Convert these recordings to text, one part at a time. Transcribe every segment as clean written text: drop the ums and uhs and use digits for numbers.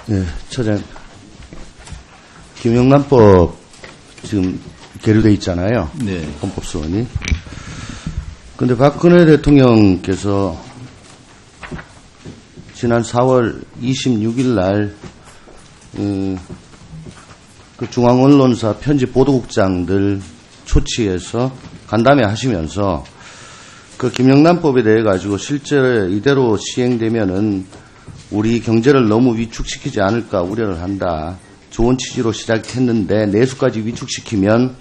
네, 처장. 김영란법 지금 계류돼 있잖아요. 네. 헌법소원이. 근데 박근혜 대통령께서 지난 4월 26일 날, 그 중앙언론사 편집 보도국장들 초치해서 간담회 하시면서 그 김영란법에 대해 가지고 실제 이대로 시행되면은 우리 경제를 너무 위축시키지 않을까 우려를 한다. 좋은 취지로 시작했는데 내수까지 위축시키면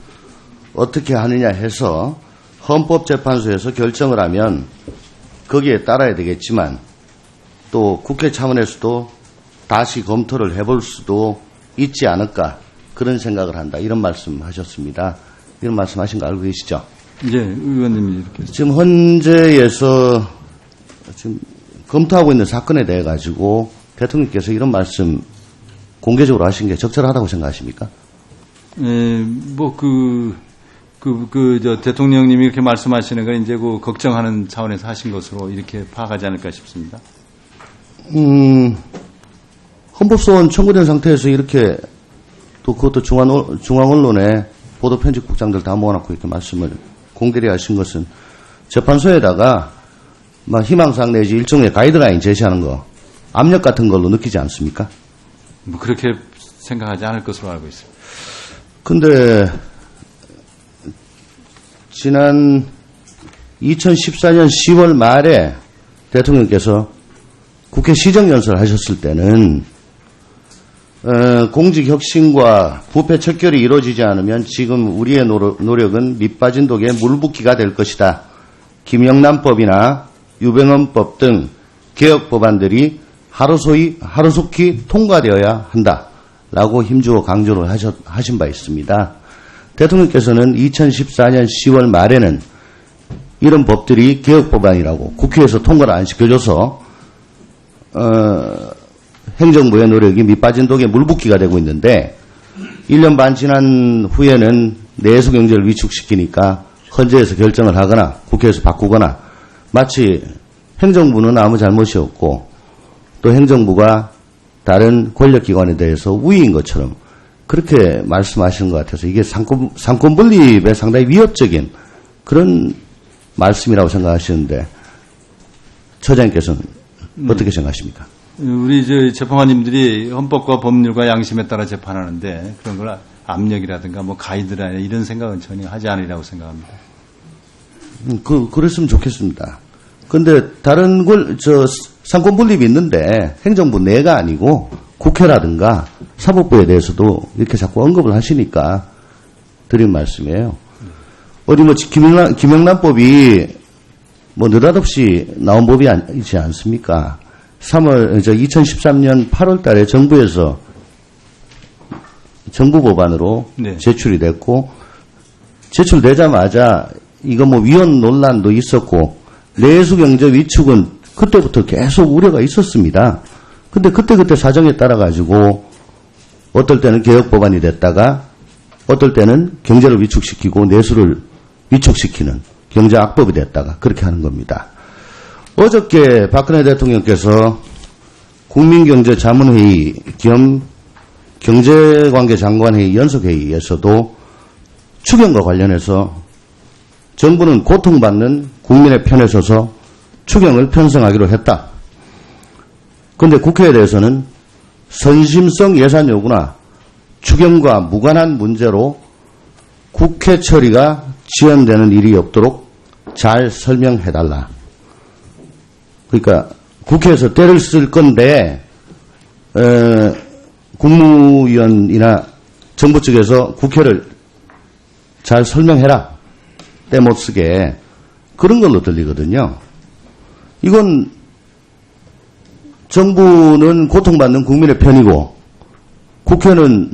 어떻게 하느냐 해서 헌법재판소에서 결정을 하면 거기에 따라야 되겠지만 또 국회 차원에서도 다시 검토를 해볼 수도 있지 않을까 그런 생각을 한다. 이런 말씀하셨습니다. 이런 말씀하신 거 알고 계시죠? 네, 의원님이 이렇게. 지금 헌재에서 지금 검토하고 있는 사건에 대해 가지고 대통령께서 이런 말씀 공개적으로 하신 게 적절하다고 생각하십니까? 저 대통령님이 이렇게 말씀하시는 건 이제 그 걱정하는 차원에서 하신 것으로 이렇게 파악하지 않을까 싶습니다. 헌법소원 청구된 상태에서 이렇게 또 그것도 중앙언론에 보도 편집국장들 다 모아놓고 이렇게 말씀을 공개를 하신 것은 재판소에다가 막 희망사항 내지 일종의 가이드라인 제시하는 거 압력 같은 걸로 느끼지 않습니까? 뭐 그렇게 생각하지 않을 것으로 알고 있습니다. 근데 지난 2014년 10월 말에 대통령께서 국회 시정연설 하셨을 때는 공직 혁신과 부패 척결이 이루어지지 않으면 지금 우리의 노력은 밑빠진 독에 물붓기가 될 것이다. 김영란법이나 유병헌법 등 개혁 법안들이 하루속히 통과되어야 한다라고 힘주어 강조를 하신 바 있습니다. 대통령께서는 2014년 10월 말에는 이런 법들이 개혁 법안이라고 국회에서 통과를 안 시켜줘서 행정부의 노력이 밑빠진 독에 물붓기가 되고 있는데 1년 반 지난 후에는 내수 경제를 위축시키니까 헌재에서 결정을 하거나 국회에서 바꾸거나 마치 행정부는 아무 잘못이 없고 또 행정부가 다른 권력기관에 대해서 우위인 것처럼 그렇게 말씀하시는 것 같아서 이게 상권 분립에 상당히 위협적인 그런 말씀이라고 생각하시는데 처장님께서는 어떻게 생각하십니까? 우리 재판관님들이 헌법과 법률과 양심에 따라 재판하는데 그런 걸 압력이라든가 뭐 가이드라인 이런 생각은 전혀 하지 않으리라고 생각합니다. 그랬으면 좋겠습니다. 근데 다른 상권 분립이 있는데 행정부 내가 아니고 국회라든가 사법부에 대해서도 이렇게 자꾸 언급을 하시니까 드린 말씀이에요. 어디 김영란법이 느닷없이 나온 법이 아니지 않습니까? 2013년 8월 달에 정부에서 정부 법안으로 네. 제출이 됐고, 제출되자마자 이거 위헌 논란도 있었고, 내수 경제 위축은 그때부터 계속 우려가 있었습니다. 근데 그때 사정에 따라가지고, 어떨 때는 개혁 법안이 됐다가, 어떨 때는 경제를 위축시키고 내수를 위축시키는 경제 악법이 됐다가 그렇게 하는 겁니다. 어저께 박근혜 대통령께서 국민경제자문회의 겸 경제관계장관회의 연석회의에서도 추경과 관련해서 정부는 고통받는 국민의 편에 서서 추경을 편성하기로 했다. 그런데 국회에 대해서는 선심성 예산 요구나 추경과 무관한 문제로 국회 처리가 지연되는 일이 없도록 잘 설명해달라. 그러니까 국회에서 때를 쓸 건데 국무위원이나 정부 측에서 국회를 잘 설명해라. 때 못 쓰게. 그런 걸로 들리거든요. 이건 정부는 고통받는 국민의 편이고 국회는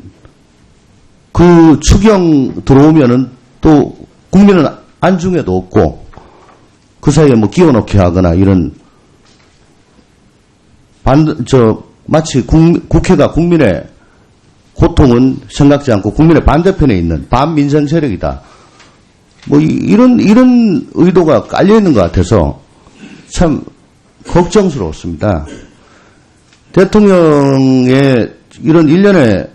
그 추경 들어오면은 또 국민은 안중에도 없고 그 사이에 끼워넣게 하거나 이런 마치 국회가 국민의 고통은 생각지 않고 국민의 반대편에 있는 반민생 세력이다. 이런 의도가 깔려 있는 것 같아서 참 걱정스럽습니다. 대통령의 이런 일련의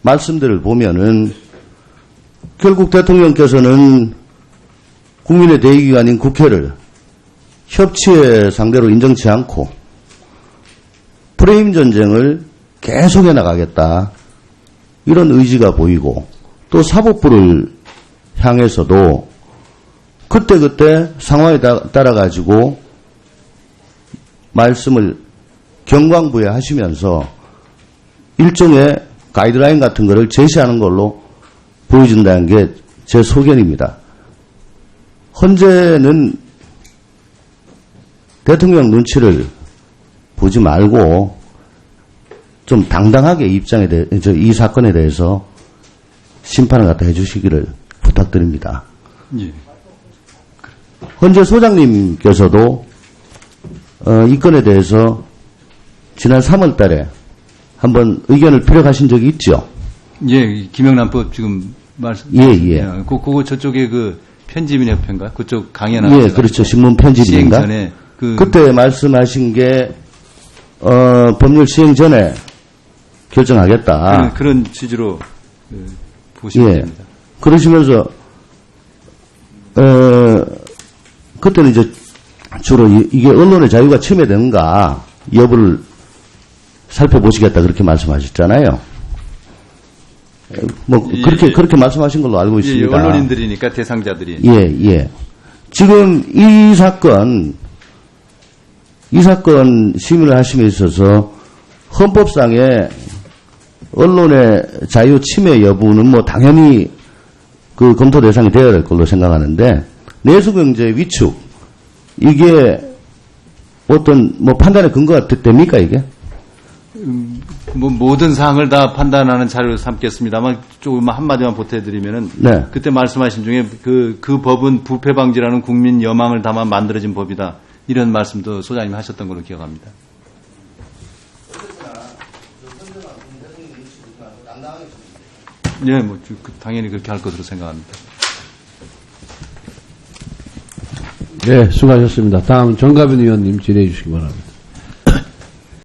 말씀들을 보면은 결국 대통령께서는 국민의 대의기관인 국회를 협치의 상대로 인정치 않고 프레임 전쟁을 계속해 나가겠다. 이런 의지가 보이고 또 사법부를 향해서도 그때그때 상황에 따라 가지고 말씀을 경광부에 하시면서 일종의 가이드라인 같은 거를 제시하는 걸로 보여준다는 게 제 소견입니다. 헌재는 대통령 눈치를 보지 말고 좀 당당하게 이 사건에 대해서 심판을 갖다 해주시기를 부탁드립니다. 예. 헌재 소장님께서도 이 건에 대해서 지난 3월 달에 한번 의견을 피력하신 적이 있죠? 예, 김영란법 지금 말씀. 예. 그거 저쪽에 그 편집인협회인가? 그쪽 강연하는. 예, 그렇죠. 신문 편집인가? 시행 전에 그때 말씀하신 게 법률 시행 전에 결정하겠다. 그런 취지로 보시면 됩니다. 그러시면서 그때는 이제 주로 이게 언론의 자유가 침해되는가 여부를 살펴보시겠다 그렇게 말씀하셨잖아요. 뭐 그렇게 말씀하신 걸로 알고 있습니다. 언론인들이니까 대상자들이. 예. 지금 이 사건 심의를 하심에 있어서 헌법상의 언론의 자유 침해 여부는 뭐 당연히 그 검토 대상이 되어야 될 걸로 생각하는데 내수경제 위축 이게 어떤 뭐 판단의 근거가 됩니까 이게? 뭐 모든 사항을 다 판단하는 자료로 삼겠습니다만 조금 한마디만 보태드리면은 네. 그때 말씀하신 중에 그 법은 부패 방지라는 국민 여망을 담아 만들어진 법이다 이런 말씀도 소장님이 하셨던 걸로 기억합니다. 네, 뭐 당연히 그렇게 할 것으로 생각합니다. 네, 수고하셨습니다. 다음 정가빈 의원님 질의해 주시기 바랍니다.